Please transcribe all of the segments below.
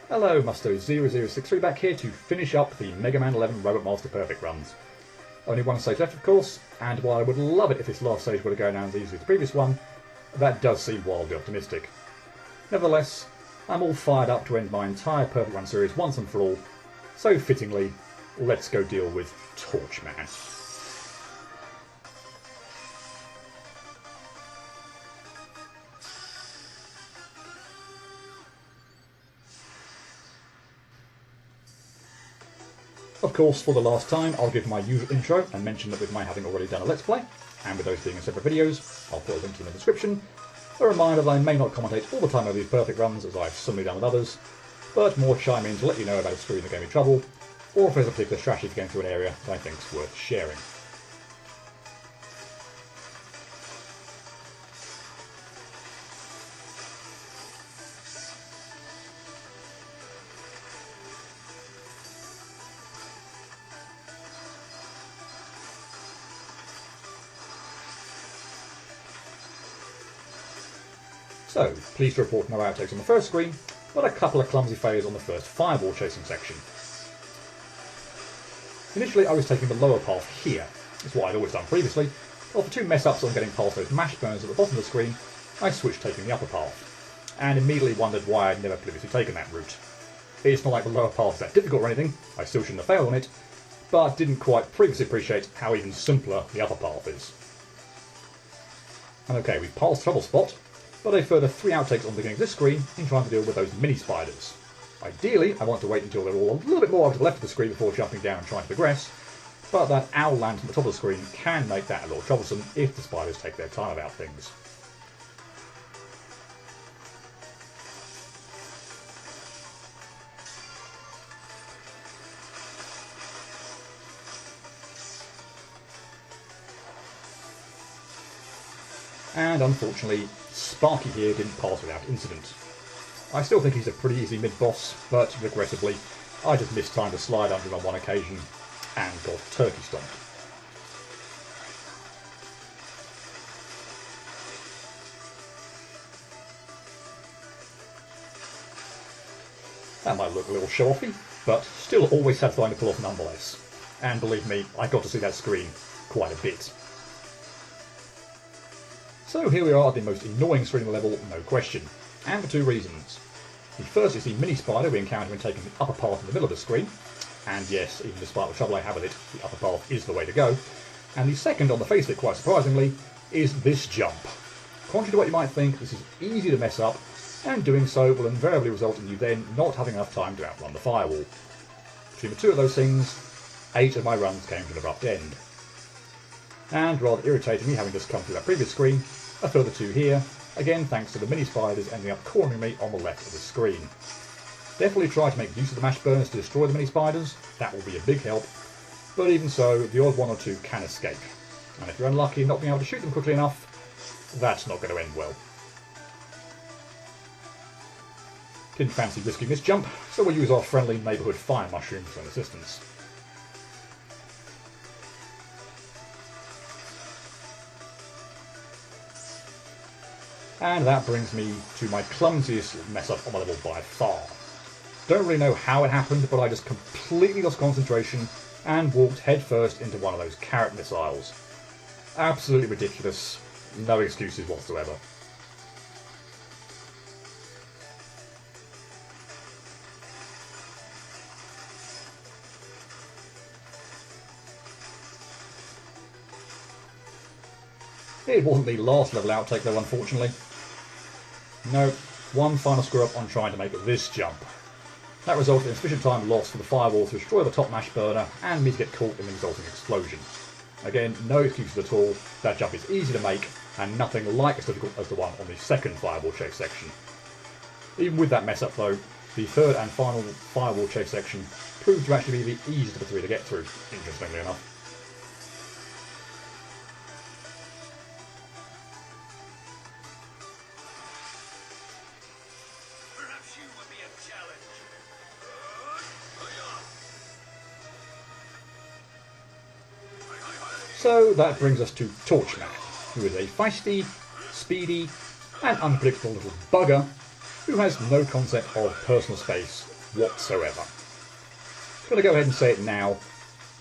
Hello, Musto0063 back here to finish up the Mega Man 11 Robot Master Perfect runs. Only one stage left, of course, and while I would love it if this last stage were to go down as easily as the previous one, that does seem wildly optimistic. Nevertheless, I'm all fired up to end my entire Perfect Run series once and for all, so fittingly, let's go deal with Torchman. Of course, for the last time, I'll give my usual intro and mention that with my having already done a Let's Play, and with those being in separate videos, I'll put a link in the description. A reminder that I may not commentate all the time over these perfect runs, as I've similarly done with others, but more chime in to let you know about a screen that gave me trouble, or if there's a particular strategy for going through an area that I think is worth sharing. So, pleased to report no outtakes on the first screen, but a couple of clumsy failures on the first fireball chasing section. Initially I was taking the lower path here, it's what I'd always done previously, but for two mess-ups on getting past those mash burners at the bottom of the screen, I switched taking the upper path, and immediately wondered why I'd never previously taken that route. It's not like the lower path is that difficult or anything, I still shouldn't have failed on it, but didn't quite previously appreciate how even simpler the upper path is. And okay, we've passed Trouble Spot, but a further 3 outtakes on the beginning of this screen in trying to deal with those mini spiders. Ideally, I want to wait until they're all a little bit more over to the left of the screen before jumping down and trying to progress, but that owl lantern at the top of the screen can make that a little troublesome if the spiders take their time about things. And unfortunately, Sparky here didn't pass without incident. I still think he's a pretty easy mid-boss, but regrettably, I just missed time to slide under him on one occasion and got turkey stomped. That might look a little show-offy, but still always satisfying to pull off nonetheless. And believe me, I got to see that screen quite a bit. So here we are at the most annoying screen in the level, no question, and for 2 reasons. The first is the mini spider we encounter when taking the upper path in the middle of the screen, and yes, even despite the trouble I have with it, the upper path is the way to go. And the second, on the face of it quite surprisingly, is this jump. Contrary to what you might think, this is easy to mess up, and doing so will invariably result in you then not having enough time to outrun the firewall. Between the two of those things, 8 of my runs came to an abrupt end. And rather irritatingly, having just come through that previous screen, a further 2 here, again thanks to the mini spiders ending up cornering me on the left of the screen. Definitely try to make use of the mash burners to destroy the mini spiders, that will be a big help, but even so, the odd 1 or 2 can escape, and if you're unlucky in not being able to shoot them quickly enough, that's not going to end well. Didn't fancy risking this jump, so we'll use our friendly neighbourhood fire mushroom for some assistance. And that brings me to my clumsiest mess up on my level by far. Don't really know how it happened, but I just completely lost concentration and walked headfirst into one of those carrot missiles. Absolutely ridiculous, no excuses whatsoever. It wasn't the last level outtake though, unfortunately. No, one final screw up on trying to make this jump. That resulted in sufficient time lost for the firewall to destroy the top mash burner and me to get caught in the resulting explosion. Again, no excuses at all, that jump is easy to make and nothing like as difficult as the one on the second firewall chase section. Even with that mess up though, the third and final firewall chase section proved to actually be the easiest of the 3 to get through, interestingly enough. So that brings us to Torchman, who is a feisty, speedy, and unpredictable little bugger who has no concept of personal space whatsoever. I'm going to go ahead and say it now.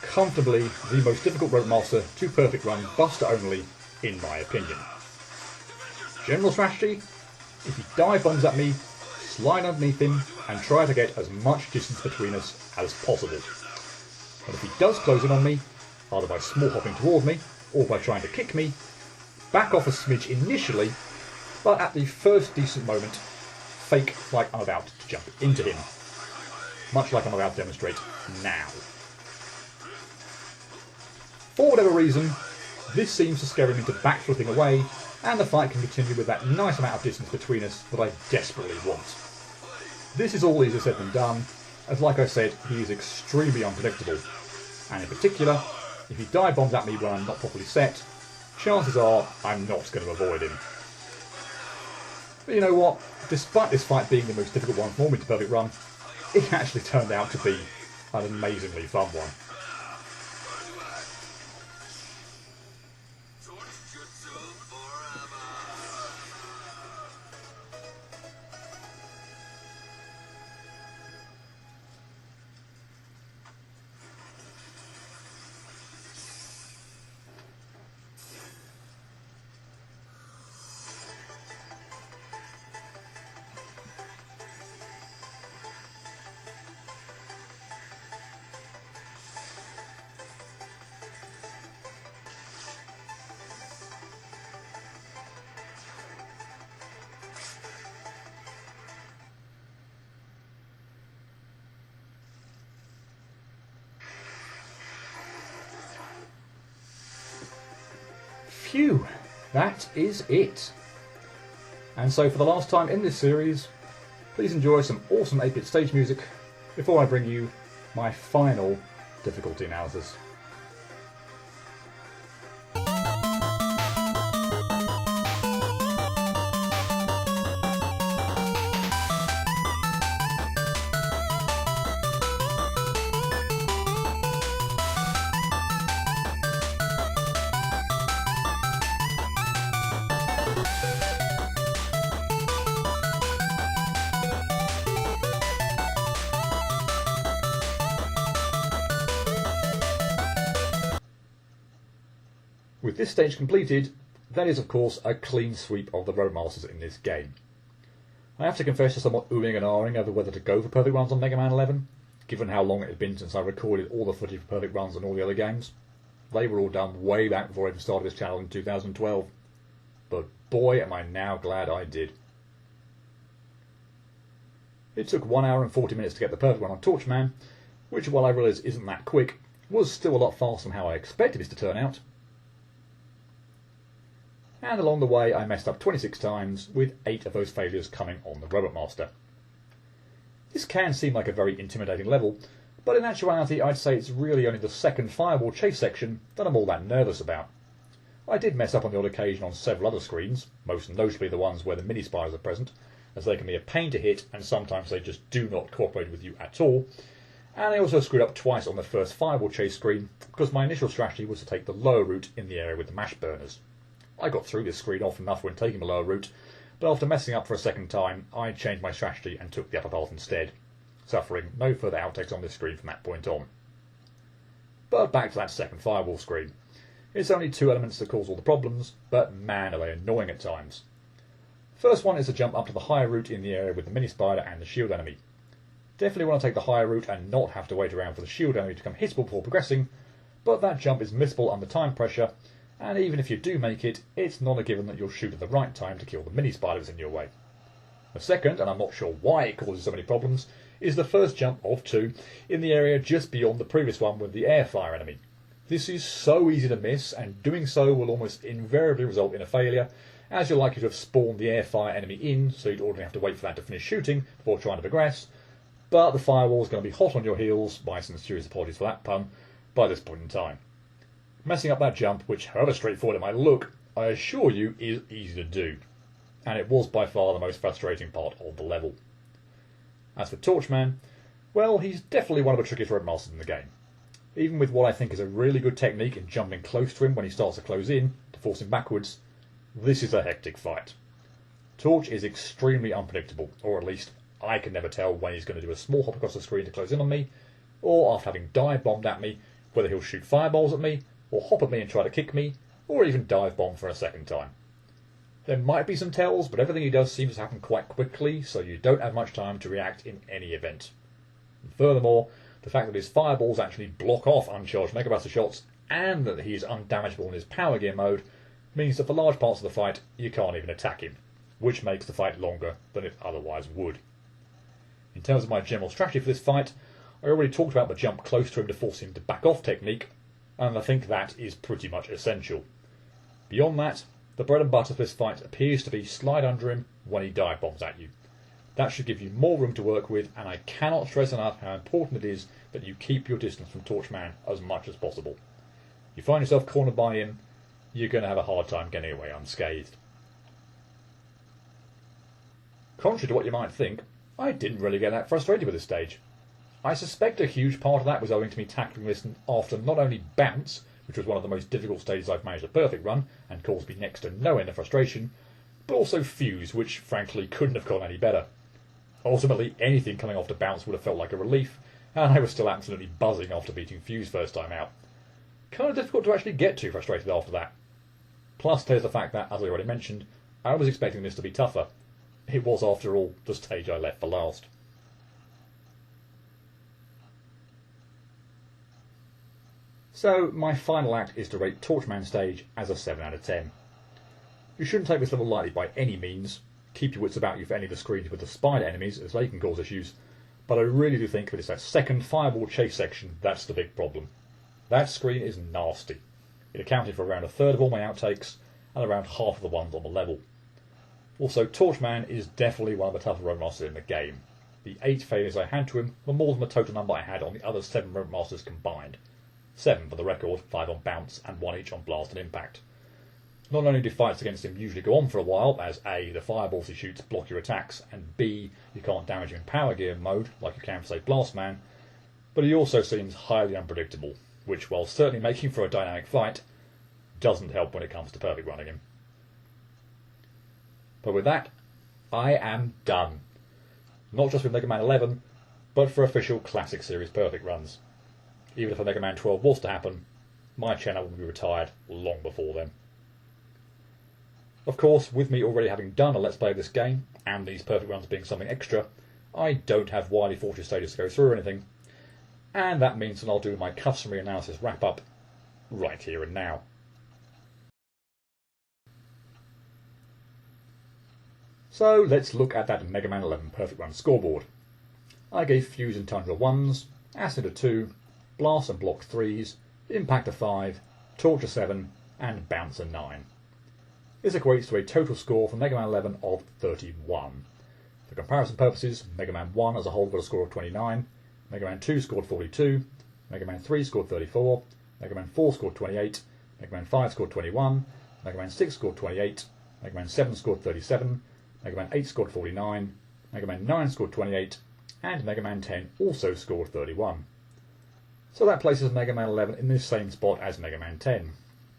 Comfortably the most difficult Rope Master to perfect run, Buster only, in my opinion. General strategy: if he dive bombs at me, slide underneath him and try to get as much distance between us as possible. But if he does close in on me, either by small hopping toward me or by trying to kick me, back off a smidge initially, but at the first decent moment, fake like I'm about to jump into him. Much like I'm about to demonstrate now. For whatever reason, this seems to scare him into backflipping away, and the fight can continue with that nice amount of distance between us that I desperately want. This is all easier said than done, as like I said, he is extremely unpredictable, and in particular, if he dive bombs at me when I'm not properly set, chances are I'm not going to avoid him. But you know what, despite this fight being the most difficult one for me to perfect run, it actually turned out to be an amazingly fun one. Phew, that is it. And so for the last time in this series, please enjoy some awesome 8-bit stage music before I bring you my final difficulty analysis. With this stage completed, that is of course a clean sweep of the Rope Masters in this game. I have to confess to somewhat oohing and ahhing over whether to go for perfect runs on Mega Man 11, given how long it had been since I recorded all the footage for perfect runs on all the other games. They were all done way back before I even started this channel in 2012. But boy am I now glad I did. It took 1 hour and 40 minutes to get the perfect run on Torchman, which while I realise isn't that quick, was still a lot faster than how I expected it to turn out. And along the way I messed up 26 times, with 8 of those failures coming on the Robot Master. This can seem like a very intimidating level, but in actuality I'd say it's really only the second Fireball chase section that I'm all that nervous about. I did mess up on the odd occasion on several other screens, most notably the ones where the mini spiders are present, as they can be a pain to hit and sometimes they just do not cooperate with you at all. And I also screwed up twice on the first Fireball chase screen, because my initial strategy was to take the lower route in the area with the mash burners. I got through this screen often enough when taking the lower route, but after messing up for a second time, I changed my strategy and took the upper path instead, suffering no further outtakes on this screen from that point on. But back to that second Fireball screen. It's only 2 elements that cause all the problems, but man are they annoying at times. First one is to jump up to the higher route in the area with the mini spider and the shield enemy. Definitely want to take the higher route and not have to wait around for the shield enemy to become hittable before progressing, but that jump is missable under time pressure, and even if you do make it, it's not a given that you'll shoot at the right time to kill the mini spiders in your way. The second, and I'm not sure why it causes so many problems, is the first jump of 2 in the area just beyond the previous one with the air fire enemy. This is so easy to miss, and doing so will almost invariably result in a failure, as you're likely to have spawned the air fire enemy in, so you'd ordinarily have to wait for that to finish shooting before trying to progress, but the firewall's going to be hot on your heels, my sincerest apologies for that pun, by this point in time. Messing up that jump, which however straightforward it might look, I assure you is easy to do, and it was by far the most frustrating part of the level. As for Torchman, well, he's definitely one of the trickiest Rope Masters in the game. Even with what I think is a really good technique in jumping close to him when he starts to close in, to force him backwards, this is a hectic fight. Torch is extremely unpredictable, or at least I can never tell when he's going to do a small hop across the screen to close in on me, or after having dive bombed at me, whether he'll shoot fireballs at me, or hop at me and try to kick me, or even dive bomb for a second time. There might be some tells, but everything he does seems to happen quite quickly, so you don't have much time to react in any event. And furthermore, the fact that his fireballs actually block off uncharged Mega Blaster shots, and that he is undamageable in his Power Gear mode, means that for large parts of the fight you can't even attack him, which makes the fight longer than it otherwise would. In terms of my general strategy for this fight, I already talked about the jump close to him to force him to back off technique, and I think that is pretty much essential. Beyond that, the bread and butter for this fight appears to be slide under him when he dive bombs at you. That should give you more room to work with, and I cannot stress enough how important it is that you keep your distance from Torchman as much as possible. You find yourself cornered by him, you're going to have a hard time getting away unscathed. Contrary to what you might think, I didn't really get that frustrated with this stage. I suspect a huge part of that was owing to me tackling this after not only Bounce, which was one of the most difficult stages I've managed to perfect run and caused me next to no end of frustration, but also Fuse, which frankly couldn't have gone any better. Ultimately, anything coming off to Bounce would have felt like a relief, and I was still absolutely buzzing after beating Fuse first time out. Kind of difficult to actually get too frustrated after that. Plus, there's the fact that, as I already mentioned, I was expecting this to be tougher. It was, after all, the stage I left for last. So, my final act is to rate Torchman stage as a 7 out of 10. You shouldn't take this level lightly by any means. Keep your wits about you for any of the screens with the spider enemies, as they can cause issues, but I really do think that it's that second fireball chase section that's the big problem. That screen is nasty. It accounted for around a third of all my outtakes, and around half of the ones on the level. Also, Torchman is definitely one of the tougher Roadmasters in the game. The 8 failures I had to him were more than the total number I had on the other 7 Roadmasters combined. 7 for the record, 5 on Bounce and 1 each on Blast and Impact. Not only do fights against him usually go on for a while, as A, the fireballs he shoots block your attacks, and B, you can't damage him in Power Gear mode, like you can for, say, Blastman, but he also seems highly unpredictable, which, while certainly making for a dynamic fight, doesn't help when it comes to perfect running him. But with that, I am done. Not just with Mega Man 11, but for official Classic Series perfect runs. Even if a Mega Man 12 was to happen, my channel would be retired long before then. Of course, with me already having done a Let's Play of this game, and these perfect runs being something extra, I don't have Wily Fortress stages to go through or anything, and that means that I'll do my customary analysis wrap-up right here and now. So let's look at that Mega Man 11 perfect run scoreboard. I gave Fuse and Tundra 1s, Acid a 2, Blast and Block 3s, Impact a 5, Torch a 7, and Bounce a 9. This equates to a total score for Mega Man 11 of 31. For comparison purposes, Mega Man 1 as a whole got a score of 29, Mega Man 2 scored 42, Mega Man 3 scored 34, Mega Man 4 scored 28, Mega Man 5 scored 21, Mega Man 6 scored 28, Mega Man 7 scored 37, Mega Man 8 scored 49, Mega Man 9 scored 28, and Mega Man 10 also scored 31. So that places Mega Man 11 in the same spot as Mega Man 10.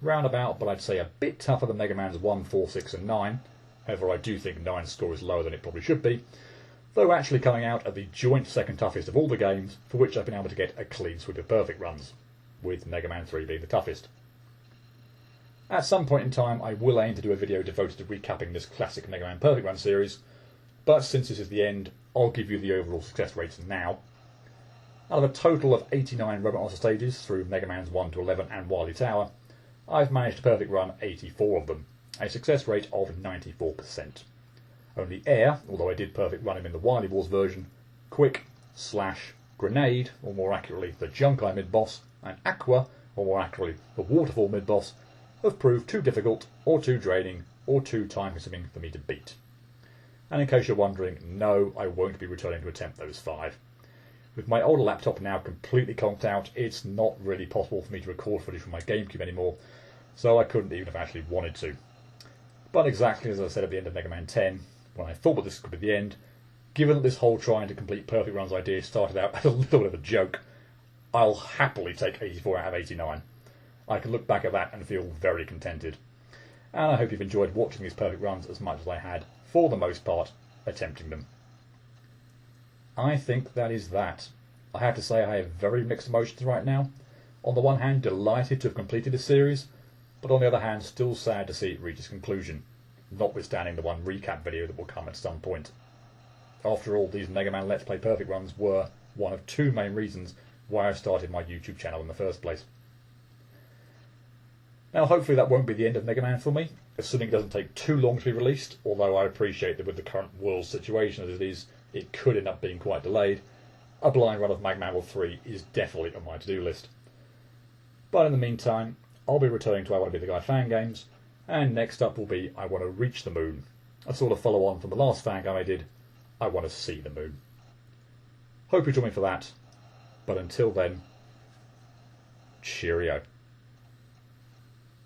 Roundabout, but I'd say a bit tougher than Mega Man's 1, 4, 6 and 9. However, I do think 9's score is lower than it probably should be, though actually coming out at the joint second toughest of all the games for which I've been able to get a clean sweep of perfect runs, with Mega Man 3 being the toughest. At some point in time I will aim to do a video devoted to recapping this classic Mega Man perfect run series, but since this is the end, I'll give you the overall success rates now. Out of a total of 89 Robot Monster stages through Mega Man's 1 to 11 and Wily Tower, I've managed to perfect run 84 of them, a success rate of 94%. Only Air, although I did perfect run him in the Wily Wars version, Quick, Slash, Grenade, or more accurately the Junk-Eye mid-boss, and Aqua, or more accurately the Waterfall mid-boss, have proved too difficult, or too draining, or too time-consuming for me to beat. And in case you're wondering, no, I won't be returning to attempt those 5. With my older laptop now completely conked out, it's not really possible for me to record footage from my GameCube anymore, so I couldn't even have actually wanted to. But exactly as I said at the end of Mega Man 10, when I thought that this could be the end, given that this whole trying to complete perfect runs idea started out as a little bit of a joke, I'll happily take 84 out of 89. I can look back at that and feel very contented. And I hope you've enjoyed watching these perfect runs as much as I had, for the most part, attempting them. I think that is that. I have to say I have very mixed emotions right now. On the one hand, delighted to have completed the series, but on the other hand, still sad to see it reach its conclusion, notwithstanding the one recap video that will come at some point. After all, these Mega Man Let's Play Perfect runs were one of two main reasons why I started my YouTube channel in the first place. Now, hopefully that won't be the end of Mega Man for me, assuming it doesn't take too long to be released, although I appreciate that with the current world situation as it is, it could end up being quite delayed. A blind run of Mega Man World 3 is definitely on my to-do list. But in the meantime, I'll be returning to I Want to Be the Guy fan games, and next up will be I Want to Reach the Moon, a sort of follow-on from the last fan game I did, I Want to See the Moon. Hope you join me for that, but until then, cheerio.